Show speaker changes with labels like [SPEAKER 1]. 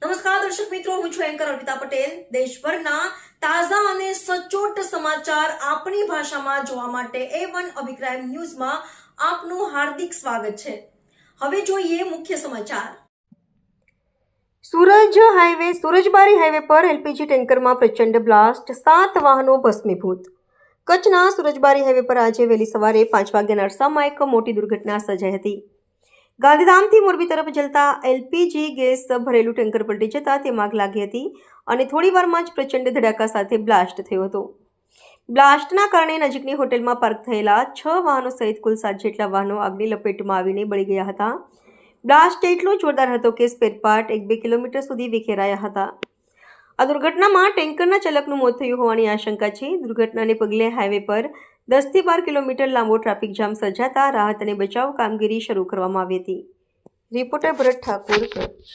[SPEAKER 1] નમસ્કાર દર્શક મિત્રો, હું છું એન્કર અર્પિતા પટેલ। દેશભરના તાજા અને સચોટ સમાચાર આપણી ભાષામાં જોવા માટે A1 અભિપ્રાય ન્યૂઝમાં આપનું હાર્દિક સ્વાગત છે। હવે જોઈએ મુખ્ય સમાચાર। સુરજબારી હાઈવે પર એલપીજી ટેન્કરમાં પ્રચંડ બ્લાસ્ટ, 7 વાહનો ભસ્મીભૂત। કચ્છના સુરજબારી હાઈવે પર આજે વહેલી સવારે 5 વાગ્યાના અરસામાં એક મોટી દુર્ઘટના સર્જાઈ હતી। ગાંધીધામથી મોરબી તરફ જલતા એલપીજી ગેસ ભરેલું ટેન્કર પલટી જતા તેમાં આગ લાગી હતી અને થોડીવારમાં જ પ્રચંડ ધડાકા સાથે બ્લાસ્ટ થયો હતો। બ્લાસ્ટના કારણે નજીકની હોટેલમાં પાર્ક થયેલા 6 વાહનો સહિત કુલ 7 જેટલા વાહનો આગની લપેટમાં આવીને બળી ગયા હતા। બ્લાસ્ટ એટલો જોરદાર હતો કે સ્પેરપાર્ટ 1-2 કિલોમીટર સુધી વિખેરાયા હતા। આ દુર્ઘટનામાં ટેન્કરના ચાલકનું મોત થયું હોવાની આશંકા છે। દુર્ઘટનાને પગલે હાઈવે પર 10 થી 12 કિલોમીટર લાંબો ટ્રાફિક જામ સર્જાતા રાહત અને બચાવ કામગીરી શરૂ કરવામાં આવી હતી। રિપોર્ટર ભરત ઠાકોર, કચ્છ।